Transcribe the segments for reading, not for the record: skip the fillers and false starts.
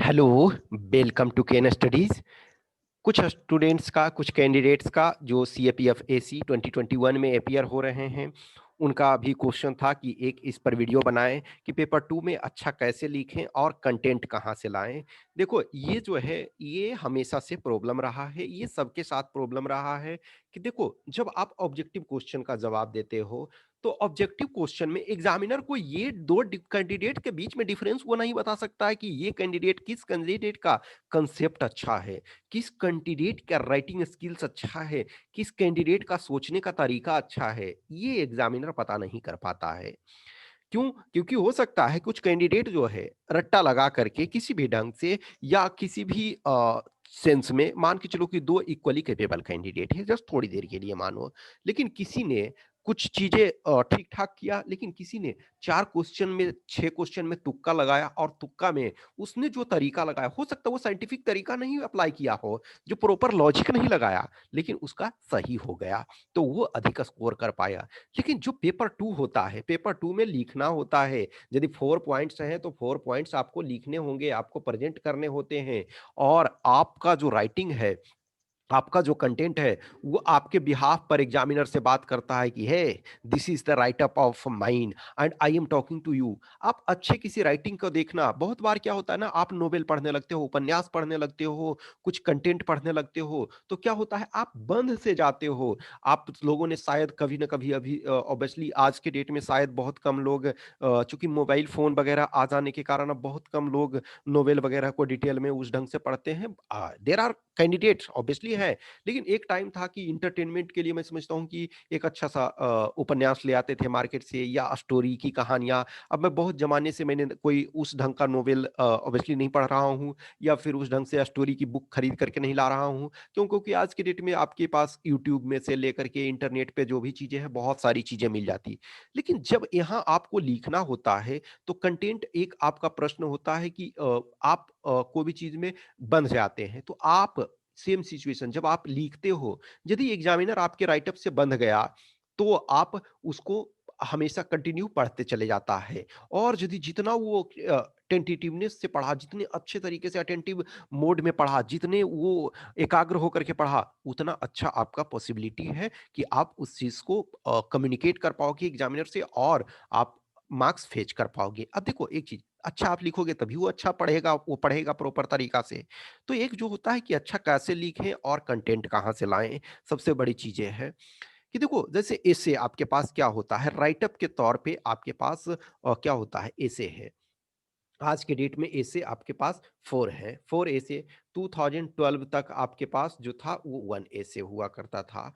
Hello, welcome to Ken Studies. कुछ students का, कुछ कैंडिडेट्स का जो सीएपीएफ एसी 2021 में अपियर हो रहे हैं, उनका भी क्वेश्चन था कि एक इस पर वीडियो बनाएं कि पेपर 2 में अच्छा कैसे लिखें और कंटेंट कहां से लाएं। देखो, ये जो है ये हमेशा से प्रॉब्लम रहा है, ये सबके साथ प्रॉब्लम रहा है कि देखो, जब आप ऑब्जेक्टिव क्वेश्चन का जवाब देते हो तो ऑब्जेक्टिव क्वेश्चन में एग्जामिनर को ये दो कैंडिडेट के बीच में डिफरेंस वो नहीं बता सकता है कि ये कैंडिडेट किस कैंडिडेट का कंसेप्ट अच्छा है, किस कैंडिडेट का राइटिंग स्किल्स अच्छा है, किस कैंडिडेट का सोचने का तरीका अच्छा है। ये एग्जामिनर पता नहीं कर पाता है। क्यों? क्योंकि हो सकता है कुछ कैंडिडेट जो है रट्टा लगा करके किसी भी ढंग से या किसी भी सेंस में मान के चलो कि दो इक्वली कैपेबल कैंडिडेट है, जस्ट थोड़ी देर के लिए मानो, लेकिन किसी ने कुछ चीजें ठीक ठाक किया, लेकिन किसी ने 4 क्वेश्चन में 6 क्वेश्चन में तुक्का लगाया, और तुक्का में उसने जो तरीका लगाया हो सकता है वो साइंटिफिक तरीका नहीं अप्लाई किया हो, जो प्रॉपर लॉजिक नहीं लगाया, लेकिन उसका सही हो गया, तो वो अधिक स्कोर कर पाया। लेकिन जो पेपर 2 होता है, पेपर 2 में लिखना होता है। यदि 4 पॉइंट्स हैं तो 4 पॉइंट्स आपको लिखने होंगे, आपको प्रेजेंट करने होते हैं, और आपका जो राइटिंग है, आपका जो कंटेंट है, वो आपके बिहाफ पर एग्जामिनर से बात करता है कि hey, this is the right up of mind and I am talking to you. आप अच्छे किसी राइटिंग को देखना, बहुत बार क्या होता है ना, आप नोवेल पढ़ने लगते हो, उपन्यास पढ़ने लगते हो, कुछ कंटेंट पढ़ने लगते हो, तो क्या होता है, आप बंध से जाते हो। आप लोगों ने शायद कभी ना कभी, अभी ऑब्वियसली आज के डेट में शायद बहुत कम लोग, चूंकि मोबाइल फोन वगैरह आ जाने के कारण अब बहुत कम लोग नोवेल वगैरह को डिटेल में उस ढंग से पढ़ते हैं। देर आर कैंडिडेट्स ऑब्वियसली है, लेकिन एक टाइम था कि इंटरटेनमेंट के लिए मैं समझता हूँ कि एक अच्छा सा उपन्यास ले आते थे मार्केट से, या स्टोरी की कहानियां। अब मैं बहुत जमाने से मैंने कोई उस ढंग का नोवेल ऑब्वियसली नहीं पढ़ रहा हूँ, या फिर उस ढंग से स्टोरी की बुक खरीद करके नहीं ला रहा हूँ। क्यों? क्योंकि आज के डेट में आपके पास यूट्यूब में से लेकर के इंटरनेट पे जो भी चीजें हैं, बहुत सारी चीजें मिल जाती। लेकिन जब यहाँ आपको लिखना होता है तो कंटेंट एक आपका प्रश्न होता है कि आप कोई भी चीज में बंध जाते हैं, तो आप सेम सिचुएशन जब आप लिखते हो, यदि एग्जामिनर आपके राइटअप से बंध गया, तो आप उसको हमेशा कंटिन्यू पढ़ते चले जाता है। और यदि जितना वो टेंटेटिवनेस से पढ़ा, जितने अच्छे तरीके से अटेंटिव मोड में पढ़ा, जितने वो एकाग्र होकर के पढ़ा, उतना अच्छा आपका पॉसिबिलिटी है कि आप उस चीज को कम्युनिकेट कर पाओगे एग्जामिनर से, और आप मार्क्स फेच कर पाओगे। अब देखो एक चीज, अच्छा आप लिखोगे तभी वो अच्छा पढ़ेगा, वो पढ़ेगा प्रॉपर तरीका से। तो एक जो होता है कि अच्छा कैसे लिखें और कंटेंट कहाँ से लाएं, सबसे बड़ी चीजें हैं कि देखो, जैसे एसे आपके पास क्या होता है, राइटअप के तौर पे आपके पास क्या होता है, एसे है। आज के डेट में एसे आपके पास 4 है, 4 एसे। 2012 तक आपके पास जो था वो 1 एसे हुआ करता था।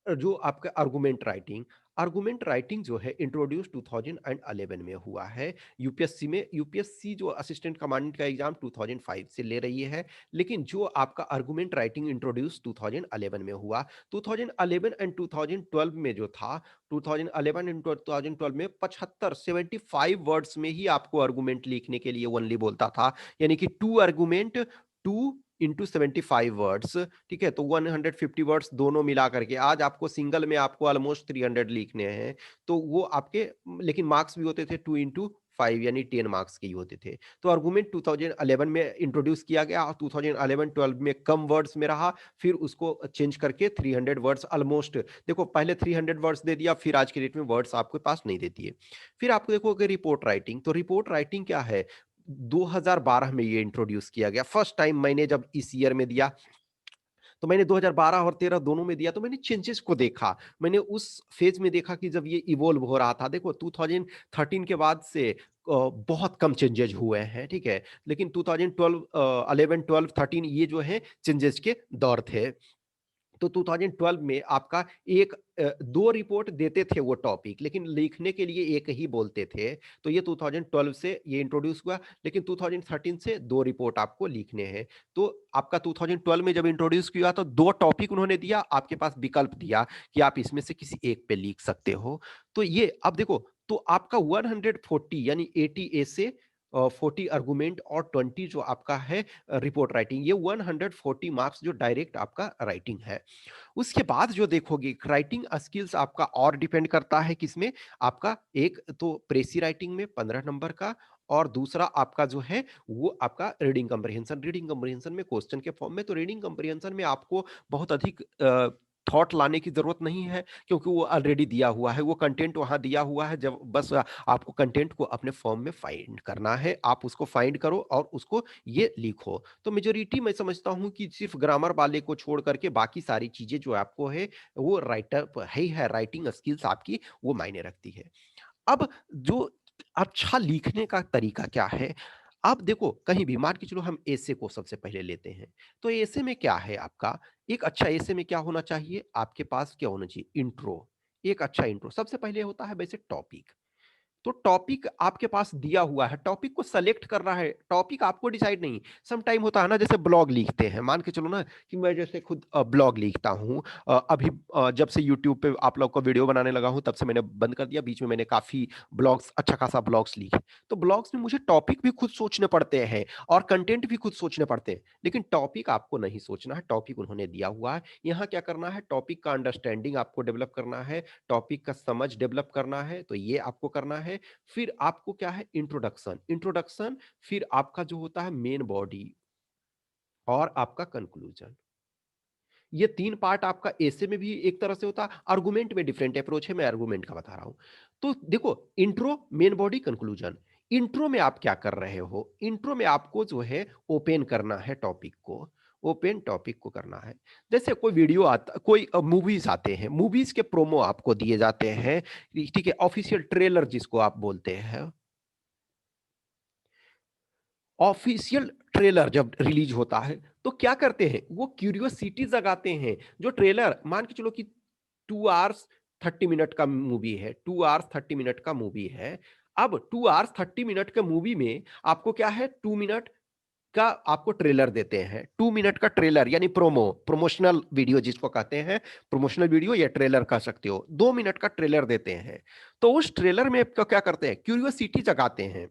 जो आपका आर्गुमेंट राइटिंग जो है इंट्रोड्यूस 2011 में हुआ है यूपीएससी में। यूपीएससी जो असिस्टेंट कमांडेंट का एग्जाम 2005 से ले रही है, लेकिन जो आपका आर्गुमेंट राइटिंग इंट्रोड्यूस 2011 में हुआ। 2011 एंड 2012 में जो था, 2011 एंड 2012 में 75 वर्ड्स में ही आपको आर्गुमेंट लिखने के लिए ओनली बोलता था, यानी कि two argument, two into 75 words. ठीक है, तो 150 वर्ड्स दोनों मिला करके, आज आपको सिंगल में आपको ऑलमोस्ट 300 लिखने हैं, तो वो आपके, लेकिन मार्क्स भी होते थे 2 इंटू 5, यानी 10 मार्क्स के ही होते थे। तो आर्गुमेंट 2011 में इंट्रोड्यूस किया गया, और 2011-12 में कम वर्ड्स में रहा, फिर उसको चेंज करके 300 वर्ड्स ऑलमोस्ट। देखो, पहले 300 वर्ड्स दे दिया, फिर आज के डेट में वर्ड्स आपके पास नहीं देती है। फिर आपको देखोगे रिपोर्ट राइटिंग, तो रिपोर्ट राइटिंग क्या है, 2012 में ये इंट्रोड्यूस किया गया। फर्स्ट टाइम मैंने जब इस ईयर में दिया, तो मैंने 2012 और 13 दोनों में दिया, तो मैंने चेंजेस को देखा। मैंने उस फेज में देखा कि जब ये इवॉल्व हो रहा था। देखो, 2013 के बाद से बहुत कम चेंजेस हुए हैं, ठीक है, लेकिन 2012, 11, 12, 13 ये जो है चेंजेस के दौर थे। तो 2012 में आपका एक, दो रिपोर्ट देते थे वो टॉपिक, लेकिन लिखने के लिए एक ही बोलते थे। तो ये 2012 से ये इंट्रोड्यूस हुआ, लेकिन 2013 से दो रिपोर्ट आपको लिखने हैं। तो आपका 2012 में जब इंट्रोड्यूस किया तो दो टॉपिक उन्होंने दिया, आपके पास विकल्प दिया कि आप इसमें से किसी एक पे लिख सकते हो। तो ये अब देखो, तो आपका 140 यानी 80 ए से 40 आर्गुमेंट और 20 जो आपका है रिपोर्ट राइटिंग, ये 140 मार्क्स जो डायरेक्ट आपका राइटिंग है। उसके बाद जो देखोगे, राइटिंग स्किल्स आपका और डिपेंड करता है किसमें, आपका एक तो प्रेसी राइटिंग में 15 नंबर का, और दूसरा आपका जो है वो आपका रीडिंग कम्प्रिहेंशन। रीडिंग कम्प्रिहेंशन में क्वेश्चन के फॉर्म में, तो रीडिंग कम्प्रिहेंशन में आपको बहुत अधिक थॉट लाने की जरूरत नहीं है, क्योंकि वो ऑलरेडी दिया हुआ है, वो कंटेंट वहां दिया हुआ है। जब बस आपको कंटेंट को अपने फॉर्म में फाइंड करना है, आप उसको फाइंड करो और उसको ये लिखो। तो मेजोरिटी मैं समझता हूं कि सिर्फ ग्रामर वाले को छोड़ करके बाकी सारी चीजें जो आपको है वो राइटर है ही है, राइटिंग स्किल्स आपकी वो मायने रखती है। अब जो अच्छा लिखने का तरीका क्या है? आप देखो, कहीं भी मान के चलो हम एसे को सबसे पहले लेते हैं, तो एसे में क्या है आपका, एक अच्छा एसे में क्या होना चाहिए? आपके पास क्या होना चाहिए? इंट्रो। एक अच्छा इंट्रो सबसे पहले होता है, वैसे टॉपिक। तो टॉपिक आपके पास दिया हुआ है, टॉपिक को सेलेक्ट करना है, टॉपिक आपको डिसाइड नहीं। सम टाइम होता है ना, जैसे ब्लॉग लिखते हैं, मान के चलो ना कि मैं जैसे खुद ब्लॉग लिखता हूँ। अभी जब से यूट्यूब पे आप लोग को वीडियो बनाने लगा हूँ, तब से मैंने बंद कर दिया। बीच में मैंने काफी ब्लॉग्स, अच्छा खासा ब्लॉग्स लिखे। तो ब्लॉग्स में मुझे टॉपिक भी खुद सोचने पड़ते हैं और कंटेंट भी खुद सोचने पड़ते हैं, लेकिन टॉपिक आपको नहीं सोचना है, टॉपिक उन्होंने दिया हुआ है। यहाँ क्या करना है? टॉपिक का अंडरस्टैंडिंग आपको डेवलप करना है, टॉपिक का समझ डेवलप करना है, तो ये आपको करना है। फिर आपको क्या है? इंट्रोडक्शन। इंट्रोडक्शन, फिर आपका जो होता है मेन बॉडी और आपका कंक्लूजन। ये तीन पार्ट आपका ऐसे में भी एक तरह से होता है, आर्गुमेंट में डिफरेंट अप्रोच है, मैं आर्गुमेंट का बता रहा हूं। तो देखो, intro, main body, conclusion. Intro में आप क्या कर रहे हो? इंट्रो में आपको जो है ओपन करना है टॉपिक को, ओपन टॉपिक को करना है। जैसे कोई वीडियो आता, कोई मूवीज आते हैं, मूवीज के प्रोमो आपको दिए जाते हैं, ठीक है, ऑफिशियल ट्रेलर जिसको आप बोलते हैं। ऑफिशियल ट्रेलर जब रिलीज होता है तो क्या करते हैं? वो क्यूरियोसिटी जगाते हैं। जो ट्रेलर, मान के चलो कि 2 आवर्स 30 मिनट का मूवी है, 2 आवर्स 30 मिनट का मूवी है। अब 2 आवर्स 30 मिनट के मूवी में आपको क्या है? 2 मिनट का आपको ट्रेलर देते हैं। 2 मिनट का ट्रेलर यानी प्रोमो, प्रमोशनल वीडियो जिसको कहते हैं, प्रमोशनल वीडियो या ट्रेलर कह सकते हो। 2 मिनट का ट्रेलर देते हैं। तो उस ट्रेलर में क्या करते हैं? क्यूरियोसिटी जगाते हैं।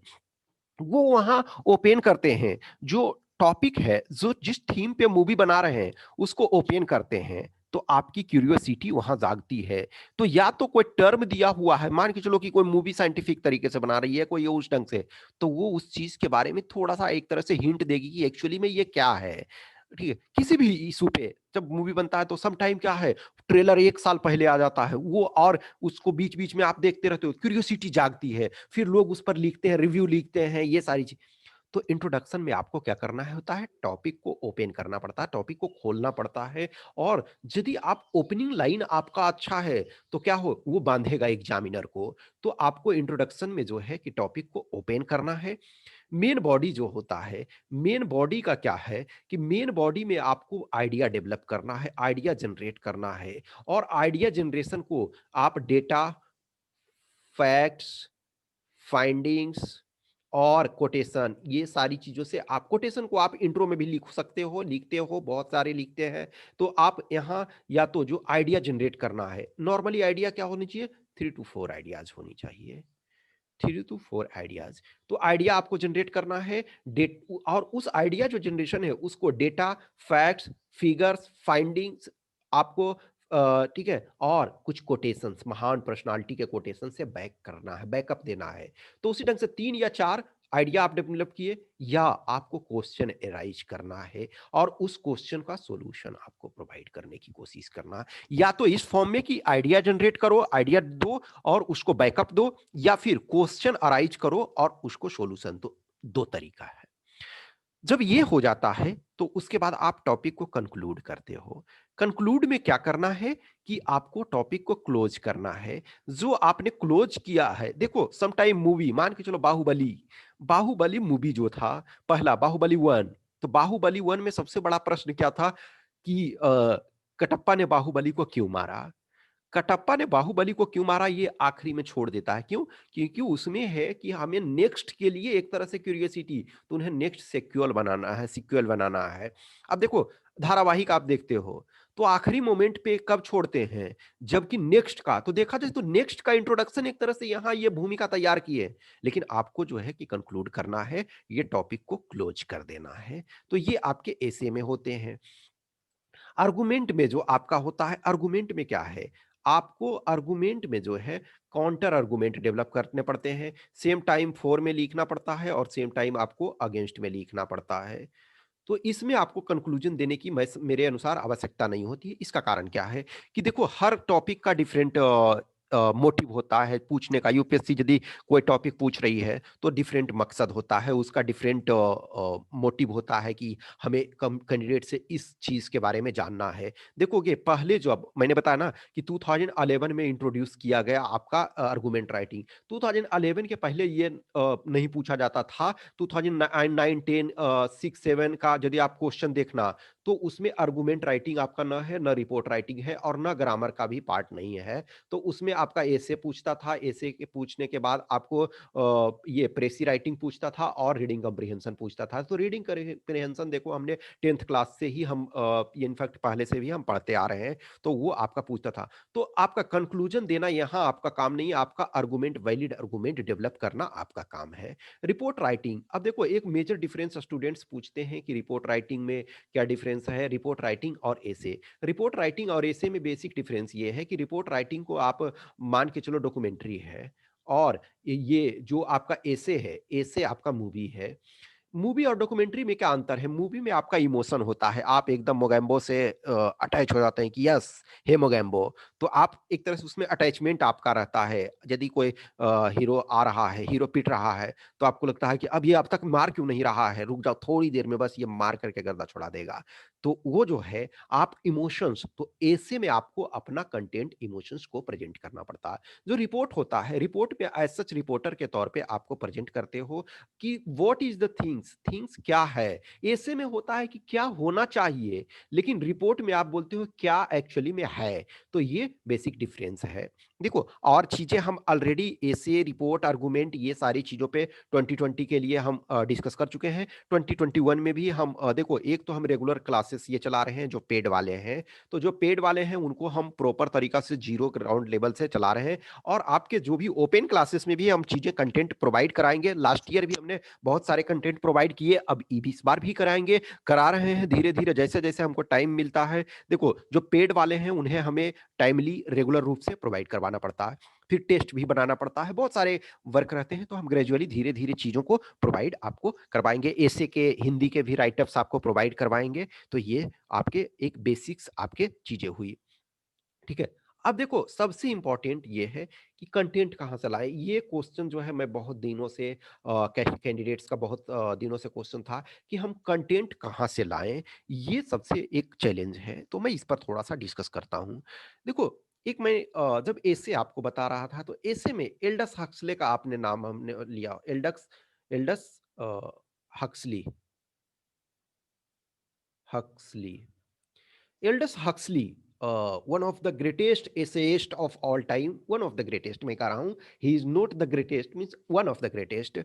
वो वहां ओपन करते हैं, जो टॉपिक है, जो जिस थीम पे मूवी बना रहे हैं उसको ओपन करते हैं, तो आपकी क्यूरियोसिटी वहां जागती है। तो या तो कोई टर्म दिया हुआ है, मान के चलो कि कोई मूवी साइंटिफिक तरीके से बना रही है कोई, ये उस ढंग से, तो वो उस चीज के बारे में थोड़ा सा एक तरह से हिंट देगी कि एक्चुअली में ये क्या है। ठीक है, किसी भी इशू पे जब मूवी बनता है तो सम टाइम क्या है, ट्रेलर 1 साल पहले आ जाता है वो, और उसको बीच बीच में आप देखते रहते हो, क्यूरियोसिटी जागती है, फिर लोग उस पर लिखते हैं, रिव्यू लिखते हैं, ये सारी चीज। तो इंट्रोडक्शन में आपको क्या करना है होता है? टॉपिक को ओपन करना पड़ता है, टॉपिक को खोलना पड़ता है। और यदि आप ओपनिंग लाइन आपका अच्छा है तो क्या हो, वो बांधेगा एग्जामिनर को। तो आपको इंट्रोडक्शन में जो है कि टॉपिक को ओपन करना है। मेन बॉडी जो होता है, मेन बॉडी का क्या है कि मेन बॉडी में आपको आइडिया डेवलप करना है, आइडिया जनरेट करना है। और आइडिया जनरेशन को आप डेटा, फैक्ट्स, फाइंडिंग्स और कोटेशन, ये सारी चीजों से, आप कोटेशन को आप इंट्रो में भी लिख सकते हो, लिखते हो, बहुत सारे लिखते हैं। तो आप यहाँ या तो जो आइडिया जनरेट करना है, नॉर्मली आइडिया क्या होनी चाहिए? 3 to 4 आइडियाज होनी चाहिए, 3 to 4 आइडियाज। तो आइडिया आपको जनरेट करना है, डेट, और उस आइडिया जो जनरेशन है उसको डेटा, फैक्ट्स, फिगर्स, फाइंडिंग्स आपको ठीक है, और कुछ कोटेशंस, महान पर्सनालिटी के कोटेशन से बैक करना है, बैकअप देना है। तो उसी ढंग से 3 या 4 आइडिया आप डेवलप किए, या आपको क्वेश्चन एराइज करना है और उस क्वेश्चन का सॉल्यूशन आपको प्रोवाइड करने की कोशिश करना है। या तो इस फॉर्म में कि आइडिया जनरेट करो, आइडिया दो और उसको बैकअप दो, या फिर क्वेश्चन अराइज करो और उसको सॉल्यूशन दो। दो तरीका है। जब ये हो जाता है तो उसके बाद आप टॉपिक को कंक्लूड करते हो। कंक्लूड में क्या करना है कि आपको टॉपिक को क्लोज करना है। जो आपने क्लोज किया है, देखो सम टाइम मूवी, मान के चलो बाहुबली, बाहुबली मूवी जो था, पहला बाहुबली 1, तो बाहुबली 1 में सबसे बड़ा प्रश्न क्या था कि कटप्पा ने बाहुबली को क्यों मारा? कटप्पा ने बाहुबली को क्यों मारा, ये आखिरी में छोड़ देता है। क्यों? क्योंकि उसमें है कि हमें नेक्स्ट के लिए एक तरह से क्यूरियोसिटी, तो उन्हें नेक्स्ट सेक्वल बनाना है, सीक्वल बनाना है। अब देखो, धारावाहिक आप देखते हो तो आखिरी मोमेंट पे कब छोड़ते हैं? जबकि नेक्स्ट का तो देखा जाए तो नेक्स्ट का इंट्रोडक्शन एक तरह से यहाँ ये भूमिका तैयार की है, लेकिन आपको जो है कि कंक्लूड करना है, ये टॉपिक को क्लोज कर देना है। तो ये आपके ऐसे में होते हैं। आर्गुमेंट में जो आपका होता है, आर्गुमेंट में क्या है? आपको आर्गुमेंट में जो है काउंटर आर्गुमेंट डेवलप करने पड़ते हैं, सेम टाइम फॉर में लिखना पड़ता है और सेम टाइम आपको अगेंस्ट में लिखना पड़ता है। तो इसमें आपको कंक्लूजन देने की मेरे अनुसार आवश्यकता नहीं होती है। इसका कारण क्या है कि देखो हर टॉपिक का डिफरेंट मोटिव होता है पूछने का। यूपीएससी यदि कोई टॉपिक पूछ रही है तो डिफरेंट मकसद होता है, उसका डिफरेंट मोटिव होता है कि हमें कैंडिडेट से इस चीज के बारे में जानना है। देखोगे पहले जो अब मैंने बताया ना कि 2011 में इंट्रोड्यूस किया गया आपका आर्गुमेंट राइटिंग। 2011 के पहले ये नहीं पूछा जाता था। 2009 10 6 7 का यदि आप क्वेश्चन देखना तो उसमें आर्गुमेंट राइटिंग आपका न है, न रिपोर्ट राइटिंग है और न ग्रामर का भी पार्ट नहीं है। तो उसमें आपका एसे पूछता था, एसे के पूछने के बाद आपको ये प्रेसी राइटिंग पूछता था और रीडिंग कम्प्रिहेंशन पूछता था। तो रीडिंग कम्प्रिहेंशन देखो हमने 10th क्लास से ही हम इनफैक्ट पहले से भी हम पढ़ते आ रहे हैं, तो वो आपका पूछता था। तो आपका कंक्लूजन देना यहाँ आपका काम नहीं है, आपका आर्गुमेंट वैलिड आर्गुमेंट डेवलप करना आपका काम है। रिपोर्ट राइटिंग, अब देखो एक मेजर डिफरेंस स्टूडेंट्स पूछते हैं कि रिपोर्ट राइटिंग में क्या डिफरेंस है, रिपोर्ट राइटिंग और एसे। रिपोर्ट राइटिंग और एसे में बेसिक डिफरेंस ये है कि रिपोर्ट राइटिंग को आप मान के चलो डॉक्यूमेंट्री है, और ये जो आपका एसे है, एसे आपका मूवी है। मूवी और डॉक्यूमेंट्री में क्या अंतर है? मूवी में आपका इमोशन होता है, आप एकदम मोगैम्बो से अटैच हो जाते हैं कि यस हे मोगैम्बो। तो आप एक तरह से उसमें अटैचमेंट आपका रहता है। यदि कोई हीरो आ रहा है, हीरो पिट रहा है, तो आपको लगता है कि अब ये अब तक मार क्यों नहीं रहा है, रुक जाओ थोड़ी देर में बस ये मार करके गर्दा छुड़ा देगा। तो वो जो है आप इमोशंस, तो ऐसे में आपको अपना कंटेंट इमोशंस को प्रेजेंट करना पड़ता है। जो रिपोर्ट होता है, रिपोर्ट पे एज सच रिपोर्टर के तौर पे आपको प्रेजेंट करते हो कि what is the things, things क्या है। ऐसे में होता है कि क्या होना चाहिए, लेकिन रिपोर्ट में आप बोलते हो क्या एक्चुअली में है। तो ये बेसिक डिफरेंस है। देखो और चीजें हम ऑलरेडी ऐसे रिपोर्ट आर्गुमेंट ये सारी चीजों पे 2020 के लिए हम डिस्कस कर चुके हैं। 2021 में भी हम देखो एक तो हम रेगुलर क्लासेस ये चला रहे हैं जो पेड वाले हैं। तो जो पेड वाले हैं उनको हम प्रॉपर तरीका से जीरो ग्राउंड लेवल से चला रहे हैं, और आपके जो भी ओपन क्लासेस में भी हम चीजें कंटेंट प्रोवाइड कराएंगे। लास्ट ईयर भी हमने बहुत सारे कंटेंट प्रोवाइड किए, अब इस बार भी कराएंगे, करा रहे हैं धीरे धीरे जैसे जैसे हमको टाइम मिलता है। देखो जो पेड वाले हैं उन्हें हमें टाइमली रेगुलर रूप से प्रोवाइड करवाना पड़ता है, फिर टेस्ट भी बनाना पड़ता है, बहुत सारे वर्क रहते हैं। तो हम ग्रेजुअली धीरे धीरे चीजों को प्रोवाइड आपको करवाएंगे। ऐसे के हिंदी के भी राइटअप्स आपको प्रोवाइड करवाएंगे। तो ये आपके एक बेसिक्स आपके चीजें हुई, ठीक है। अब देखो सबसे इंपॉर्टेंट ये है कि कंटेंट कहाँ से लाएं। ये क्वेश्चन जो है मैं बहुत दिनों से कैंडिडेट्स का बहुत दिनों से क्वेश्चन था कि हम कंटेंट कहाँ से लाएं। ये सबसे एक चैलेंज है, तो मैं इस पर थोड़ा सा डिस्कस करता हूँ। देखो एक मैं जब एसे आपको बता रहा था, तो एसे में एल्डस हक्सले का आपने नाम हमने लिया, Aldous Aldous Huxley, Huxley, Aldous Huxley, one of the greatest essayist of all time, one of the greatest मैं कह रहा हूं, he is not the greatest means one of the greatest.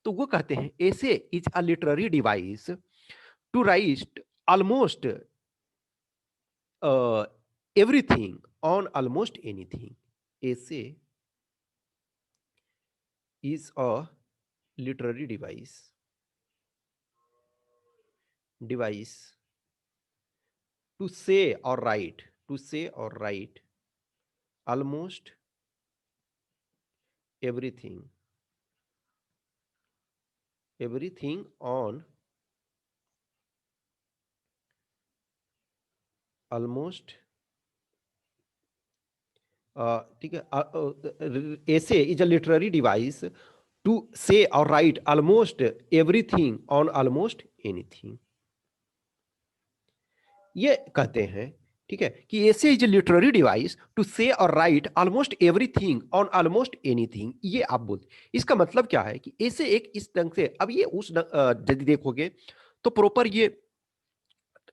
तो वो कहते हैं essay is a literary device to write almost everything on almost anything. Essay is a literary device to say और write, to say और write almost everything, everything on almost, ठीक है। Essay is a literary device to say और write almost everything on almost anything. ये कहते हैं, ठीक है, कि essay is a literary device to say और write almost everything on almost anything. ये आप बोलते, इसका मतलब क्या है कि ऐसे एक इस ढंग से, अब ये यदि देखोगे तो प्रॉपर ये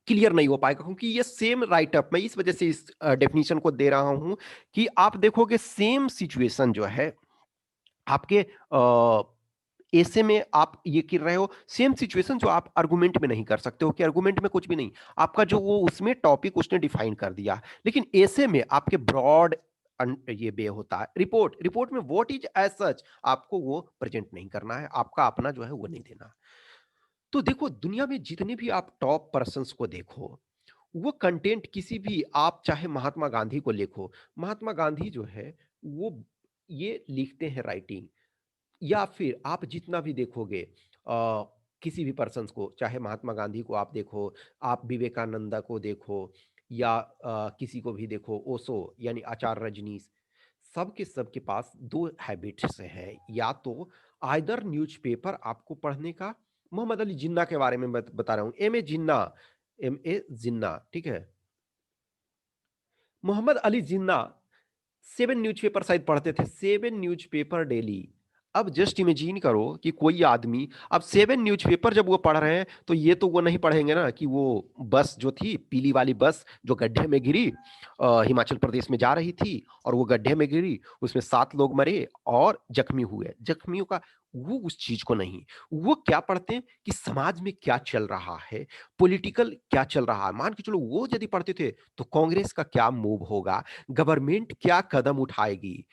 क्लियर नहीं हो पाएगा, क्योंकि ये सेम राइटअप, मैं इस वजह से इस डेफिनेशन को दे रहा हूं कि आप देखोगे सेम सिचुएशन जो है आपके ऐसे में आप ये कर रहे हो, सेम सिचुएशन जो आप आर्गुमेंट में नहीं कर सकते हो कि आर्गुमेंट में कुछ भी नहीं, आपका जो वो उसमें टॉपिक उसने डिफाइन कर दिया, लेकिन ऐसे में आपके ब्रॉड ये बे होता है। रिपोर्ट, रिपोर्ट में व्हाट इज एज सच आपको वो प्रेजेंट नहीं करना है, आपका अपना जो है वो नहीं देना। तो देखो दुनिया में जितने भी आप टॉप पर्संस को देखो, वो कंटेंट किसी भी, आप चाहे महात्मा गांधी को लिखो, महात्मा गांधी जो है वो ये लिखते हैं राइटिंग, या फिर आप जितना भी देखोगे किसी भी पर्सन्स को, चाहे महात्मा गांधी को आप देखो, आप विवेकानंदा को देखो, या किसी को भी देखो, ओशो यानी आचार्य रजनीश, सबके सबके पास दो हैबिट्स हैं। या तो आइदर न्यूज़पेपर आपको पढ़ने का, मोहम्मद अली जिन्ना के बारे में बता रहा हूँ, M A Jinnah, M A जिन्ना, ठीक है, मोहम्मद अली जिन्ना 7 न्यूज़पेपर शायद पढ़ते थे, 7 न्यूज़पेपर डेली। अब जस्ट इमेजिन करो कि कोई आदमी अब 7 न्यूज़पेपर जब वो पढ़ रहे हैं, तो ये तो वो नहीं पढ़ेंगे ना कि वो बस जो थी, पीली वाली बस जो गड्ढे में गिरी, हिमाचल प्रदेश में जा रही थी और वो गड्ढे में गिरी, उसमें 7 लोग मरे और जख्मी हुए, जख्मियों का, वो उस चीज को नहीं, वो क्या पढ़ते हैं कि समाज में क्या चल रहा है, पॉलिटिकल क्या चल रहा है। मान के चलो वो यदि पढ़ते थे तो कांग्रेस का क्या मूव होगा, गवर्नमेंट क्या कदम उठाएगी।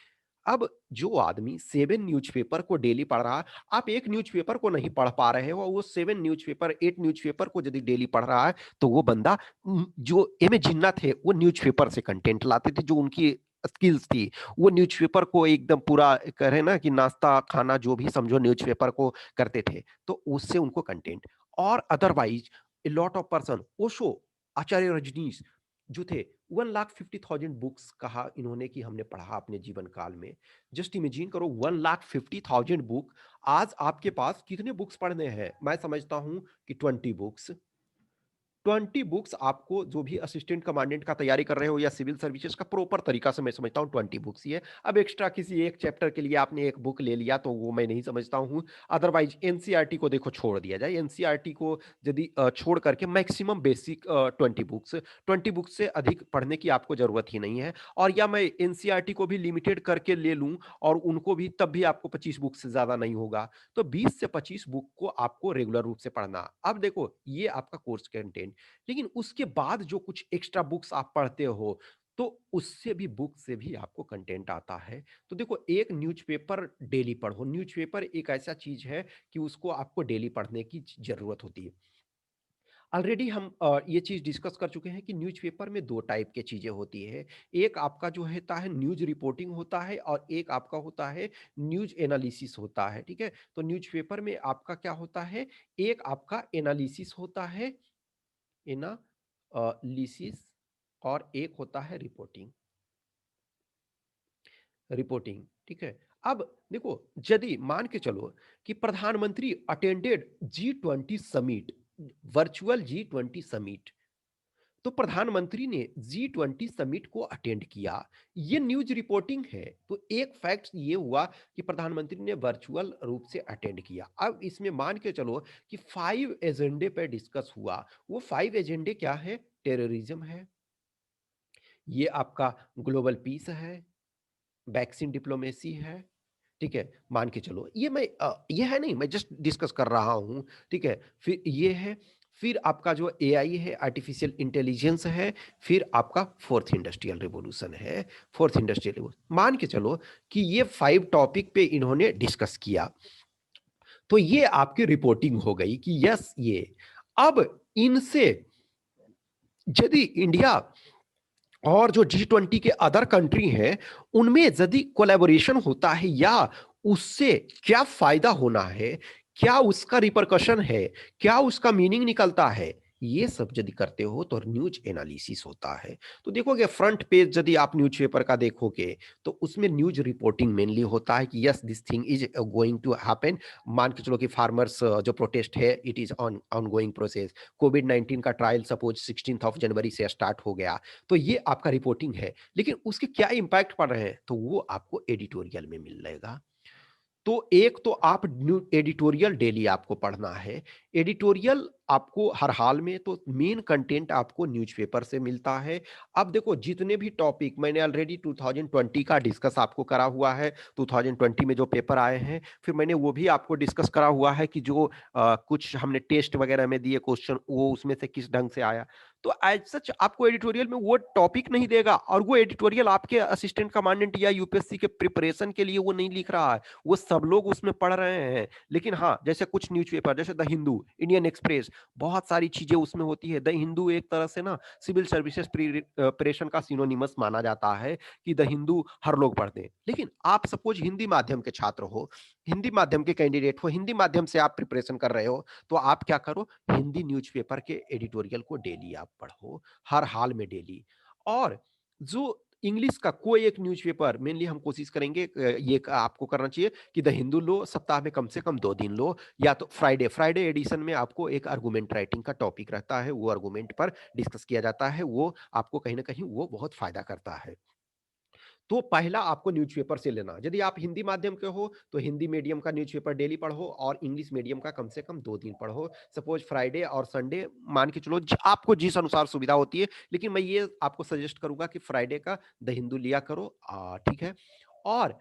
अब जो आदमी 7 न्यूज़पेपर को डेली पढ़ रहा है, आप एक न्यूज़पेपर को नहीं पढ़ पा रहे हो, वो 7 न्यूज़पेपर, 8 न्यूज़पेपर को यदि डेली पढ़ रहा है, तो वो बंदा जो एम ए जिन्ना थे, वो न्यूज़पेपर से कंटेंट लाते थे, जो उनकी स्किल्स थी, वो न्यूज़पेपर को एकदम पूरा कह ना कि नाश्ता खाना जो भी समझो न्यूज़पेपर को करते थे, तो उससे उनको कंटेंट। और otherwise a lot of person, Osho, Acharya Rajneesh जो थे, 1,50,000 बुक्स कहा इन्होंने कि हमने पढ़ा अपने जीवन काल में। जस्ट इमेजिन करो 1,50,000 बुक, आज आपके पास कितने बुक्स पढ़ने हैं? मैं समझता हूं कि 20 बुक्स, 20 बुक्स आपको, जो भी असिस्टेंट कमांडेंट का तैयारी कर रहे हो या सिविल सर्विसेज का, प्रॉपर तरीका से मैं समझता हूँ 20 बुक्स ही है। अब एक्स्ट्रा किसी एक चैप्टर के लिए आपने एक बुक ले लिया तो वो मैं नहीं समझता हूँ। अदरवाइज एनसीईआरटी को देखो छोड़ दिया जाए, एनसीईआरटी को यदि छोड़ करके मैक्सिमम बेसिक 20 बुक्स, 20 बुक्स से अधिक पढ़ने की आपको जरूरत ही नहीं है। और या मैं एनसीईआरटी को भी लिमिटेड करके ले लूं और उनको भी, तब भी आपको 25 बुक से ज्यादा नहीं होगा। तो 20 से 25 बुक को आपको रेगुलर रूप से पढ़ना। अब देखो ये आपका कोर्स कंटेंट, लेकिन उसके बाद जो कुछ एक्स्ट्रा बुक्स आप पढ़ते हो, तो उससे भी, बुक से भी आपको कंटेंट आता है। तो देखो एक न्यूज़पेपर डेली पढ़ो, न्यूज़पेपर एक ऐसा चीज है कि उसको आपको डेली पढ़ने की जरूरत होती है। ऑलरेडी हम ये चीज डिस्कस कर चुके हैं कि न्यूज़पेपर में दो टाइप के चीजें होती है। एक आपका जो होता है न्यूज रिपोर्टिंग होता है, और एक आपका होता है न्यूज एनालिसिस होता है, ठीक है। तो न्यूज़पेपर में आपका क्या होता है, एक आपका एनालिसिस होता है, एनालिसिस, और एक होता है रिपोर्टिंग, रिपोर्टिंग, ठीक है। अब देखो यदि मान के चलो कि प्रधानमंत्री attended G20 summit, virtual G20 summit, तो प्रधानमंत्री ने G20 समिट को अटेंड किया, ये न्यूज रिपोर्टिंग है। तो एक फैक्ट ये हुआ कि प्रधानमंत्री ने वर्चुअल रूप से अटेंड किया। अब इसमें मान के चलो कि 5 एजेंडे पे डिस्कस हुआ, वो 5 एजेंडे क्या है, टेररिज्म है, ये आपका ग्लोबल पीस है, वैक्सीन डिप्लोमेसी है, ठीक है, मान के चलो ये मैं ये है नहीं, मैं जस्ट डिस्कस कर रहा हूं, ठीक है। फिर ये है, फिर आपका जो एआई है, आर्टिफिशियल इंटेलिजेंस है, फिर आपका फोर्थ इंडस्ट्रियल रिवॉल्यूशन है, फोर्थ इंडस्ट्रियल रिवॉल्यूशन। मान के चलो कि ये 5 टॉपिक पे इन्होंने डिस्कस किया, तो ये आपकी रिपोर्टिंग हो गई कि यस ये। अब इनसे यदि इंडिया और जो G20 के अदर कंट्री हैं, उनमें यदि कोलैबोरेशन होता है, या उससे क्या फायदा होना है, क्या उसका रिपरकशन है, क्या उसका मीनिंग निकलता है, ये सब यदि करते हो तो न्यूज एनालिसिस होता है। तो देखोगे फ्रंट पेज यदि आप न्यूज़पेपर का देखोगे, तो उसमें न्यूज रिपोर्टिंग मेनली होता है कि yes this thing is going to happen. मान के चलो कि फार्मर्स जो प्रोटेस्ट है, it is on ongoing process. कोविड-19 का trial suppose 16th of January से स्टार्ट हो गया, तो ये आपका रिपोर्टिंग है। लेकिन उसके क्या इंपैक्ट पड़ रहे हैं, तो वो आपको एडिटोरियल में मिलेगा। तो एक तो आप न्यू एडिटोरियल डेली आपको पढ़ना है, एडिटोरियल आपको हर हाल में, तो मेन कंटेंट आपको न्यूज़पेपर से मिलता है। अब देखो जितने भी टॉपिक मैंने ऑलरेडी 2020 का डिस्कस आपको करा हुआ है, 2020 में जो पेपर आए हैं, फिर मैंने वो भी आपको डिस्कस करा हुआ है कि जो कुछ हमने टेस्ट वगैरह में दिए क्वेश्चन, वो उसमें से किस ढंग से आया। तो एज सच आपको एडिटोरियल में वो टॉपिक नहीं देगा, और वो एडिटोरियल आपके असिस्टेंट कमांडेंट या यूपीएससी के प्रिपरेशन के लिए वो नहीं लिख रहा है, वो सब लोग उसमें पढ़ रहे हैं। लेकिन हाँ, जैसे कुछ न्यूज़पेपर, जैसे द हिंदू, इंडियन एक्सप्रेस, बहुत सारी चीजें उसमें होती है। द हिंदू एक तरह से ना सिविल सर्विसेज प्रिपरेशन का सिनोनिमस माना जाता है कि द हिंदू हर लोग पढ़ते हैं। लेकिन आप सपोज हिंदी माध्यम के छात्र हो, हिंदी माध्यम के कैंडिडेट हो, हिंदी माध्यम से आप प्रिपरेशन कर रहे हो, तो आप क्या करो, हिंदी न्यूज़पेपर के एडिटोरियल को डेली आप पढ़ो, हर हाल में डेली। और जो इंग्लिश का कोई एक न्यूज़पेपर मेनली हम कोशिश करेंगे, आपको करना चाहिए कि द हिंदू लो, सप्ताह में कम से कम 2 दिन लो, या तो फ्राइडे फ्राइडे एडिशन में आपको एक आर्गुमेंट राइटिंग का टॉपिक रहता है, वो आर्गुमेंट पर डिस्कस किया जाता है, वो आपको कहीं ना कहीं वो बहुत फायदा करता है। तो पहला आपको न्यूज़पेपर से लेना। यदि आप हिंदी माध्यम के हो, तो हिंदी मीडियम का न्यूज़पेपर डेली पढ़ो और इंग्लिश मीडियम का कम से कम 2 दिन पढ़ो। सपोज़ फ्राइडे और संडे मान के चलो आपको जिस अनुसार सुविधा होती है, लेकिन मैं ये आपको सजेस्ट करूँगा कि फ्राइडे का द हिंदू लिया करो, ठीक है? और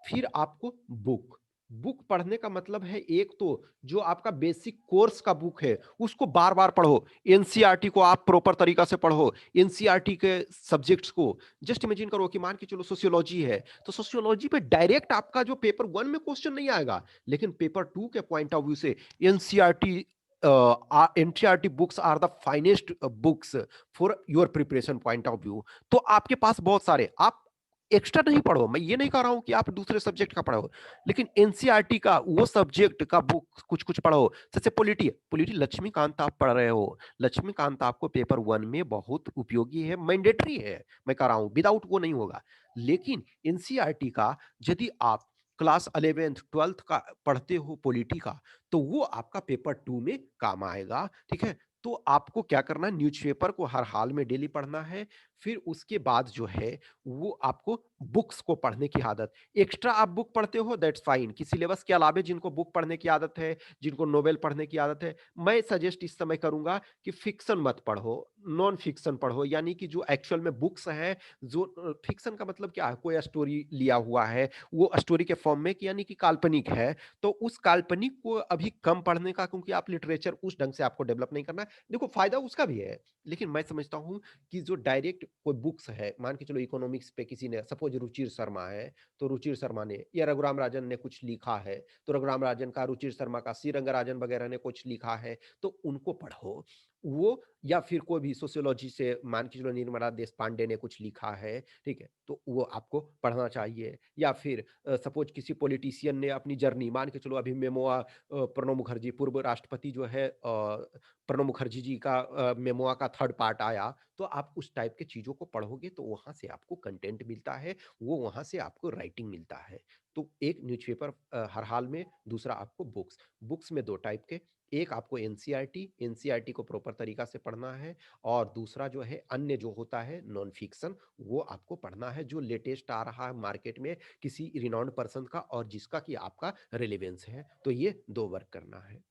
फिर आपको बुक बुक पढ़ने का मतलब है, एक तो जो आपका बेसिक कोर्स का बुक है उसको बार बार पढ़ो। एनसीईआरटी को आप प्रॉपर तरीका से पढ़ो, एनसीईआरटी के सब्जेक्ट्स को। जस्ट इमेजिन करो कि मान के चलो सोशियोलॉजी है, तो सोशियोलॉजी पे डायरेक्ट आपका जो पेपर 1 में क्वेश्चन नहीं आएगा, लेकिन पेपर 2 के पॉइंट ऑफ व्यू से NCERT NCERT books are the finest books for your preparation point of view. तो आपके पास बहुत सारे, आप एक्स्ट्रा नहीं पढ़ो, मैं ये नहीं कह रहा हूं कि आप दूसरे सब्जेक्ट का पढ़ो, लेकिन एनसीईआरटी का वो सब्जेक्ट का बुक कुछ कुछ पढ़ो। जैसे पॉलिटी, पॉलिटी लक्ष्मीकांत आप पढ़ रहे हो, लक्ष्मीकांत आपको पेपर 1 में बहुत उपयोगी है, मैंडेटरी है, मैं कह रहा हूं विदाउट वो नहीं होगा। लेकिन एनसीईआरटी का यदि आप क्लास 11th 12th का पढ़ते हो पॉलिटी का, तो वो आपका पेपर 2 में काम आएगा, ठीक है? तो आपको क्या करना है, न्यूज़पेपर को हर हाल में डेली पढ़ना है। फिर उसके बाद जो है वो आपको बुक्स को पढ़ने की आदत। एक्स्ट्रा आप बुक पढ़ते हो दैट्स फाइन, कि सिलेबस के अलावे जिनको बुक पढ़ने की आदत है, जिनको नोवेल पढ़ने की आदत है, मैं सजेस्ट इस समय करूंगा कि फिक्शन मत पढ़ो, नॉन फिक्शन पढ़ो। यानी कि जो एक्चुअल में बुक्स हैं, जो फिक्शन का मतलब क्या है, कोई स्टोरी लिया हुआ है वो स्टोरी के फॉर्म में, यानी कि काल्पनिक है, तो उस काल्पनिक को अभी कम पढ़ने का, क्योंकि आप लिटरेचर उस ढंग से आपको डेवलप नहीं करना है। देखो फायदा उसका भी है, लेकिन मैं समझता हूं कि जो डायरेक्ट कोई बुक्स है, मान के चलो इकोनॉमिक्स पे किसी ने, सपोज रुचिर शर्मा है, तो रुचिर शर्मा ने या रघुराम राजन ने कुछ लिखा है, तो रघुराम राजन का, रुचिर शर्मा का, सी रंगराजन वगैरह ने कुछ लिखा है, तो उनको पढ़ो वो। या फिर कोई भी सोशियोलॉजी से मान के चलो निर्मला देश पांडे ने कुछ लिखा है, ठीक है, तो वो आपको पढ़ना चाहिए। या फिर सपोज किसी पॉलिटिशियन ने अपनी जर्नी, मान के चलो अभी मेमोआ प्रणब मुखर्जी पूर्व राष्ट्रपति जो है, प्रणब मुखर्जी जी का मेमोआ का 3rd पार्ट आया, तो आप उस टाइप के चीजों को पढ़ोगे तो वहां से आपको कंटेंट मिलता है, वो वहां से आपको राइटिंग मिलता है। तो एक न्यूज़पेपर हर हाल में, दूसरा आपको बुक्स। बुक्स में 2 टाइप के, एक आपको एनसीईआरटी, एनसीईआरटी को प्रॉपर तरीका से पढ़ना है, और दूसरा जो है अन्य जो होता है नॉन फिक्शन, वो आपको पढ़ना है, जो लेटेस्ट आ रहा है मार्केट में किसी रिनाउंड पर्सन का, और जिसका कि आपका रिलेवेंस है। तो ये 2 वर्क करना है।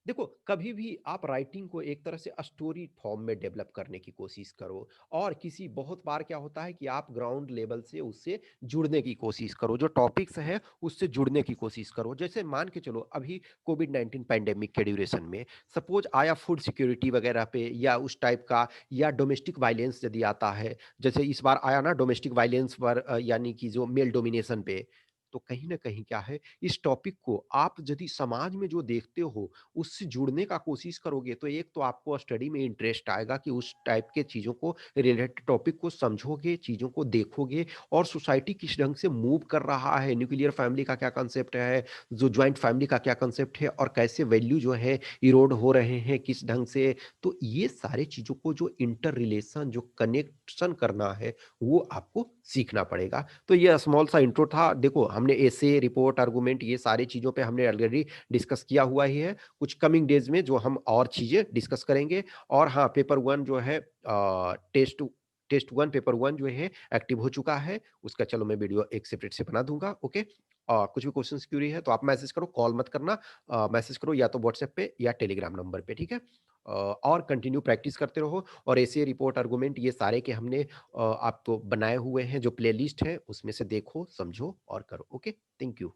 देखो कभी भी आप राइटिंग को एक तरह से स्टोरी फॉर्म में डेवलप करने की कोशिश करो, और किसी, बहुत बार क्या होता है कि आप ग्राउंड लेवल से उससे जुड़ने की कोशिश करो, जो टॉपिक्स है उससे जुड़ने की कोशिश करो। जैसे मान के चलो अभी कोविड-19 पैंडेमिक के ड्यूरेशन में सपोज आया फूड सिक्योरिटी वगैरह पे, या उस टाइप का, या डोमेस्टिक वायलेंस यदि आता है, जैसे इस बार आया ना डोमेस्टिक वायलेंस पर, यानी कि जो मेल डोमिनेशन पे, तो कहीं ना कहीं क्या है, इस टॉपिक को आप यदि समाज में जो देखते हो उससे जुड़ने का कोशिश करोगे, तो एक तो आपको स्टडी में इंटरेस्ट आएगा कि उस टाइप के चीज़ों को, रिलेटेड टॉपिक को समझोगे, चीज़ों को देखोगे, और सोसाइटी किस ढंग से मूव कर रहा है, न्यूक्लियर फैमिली का क्या कंसेप्ट है, जो ज्वाइंट फैमिली का क्या कंसेप्ट है, और कैसे वैल्यू जो है इरोड हो रहे हैं किस ढंग से। तो ये सारे चीज़ों को जो इंटर रिलेशन, जो कनेक्शन करना है, वो आपको सीखना पड़ेगा। तो ये स्मॉल सा इंट्रो था। देखो हमने एसे, रिपोर्ट, आर्गुमेंट, ये सारी चीज़ों पे हमने ऑलरेडी डिस्कस किया हुआ ही है। कुछ कमिंग डेज में जो हम और चीजें डिस्कस करेंगे। और हाँ, पेपर 1 जो है, टेस्ट टेस्ट 1 पेपर 1 जो है एक्टिव हो चुका है, उसका चलो मैं वीडियो एक सेपरेट से बना दूंगा। ओके, कुछ भी क्वेश्चन क्यूरी है तो आप मैसेज करो, कॉल मत करना, मैसेज करो या तो व्हाट्सएप पे या टेलीग्राम नंबर पे, ठीक है। और कंटिन्यू प्रैक्टिस करते रहो, और ऐसे रिपोर्ट, आर्गुमेंट, ये सारे के हमने आपको बनाए हुए हैं, जो प्लेलिस्ट है उसमें से देखो, समझो और करो। Okay, thank you.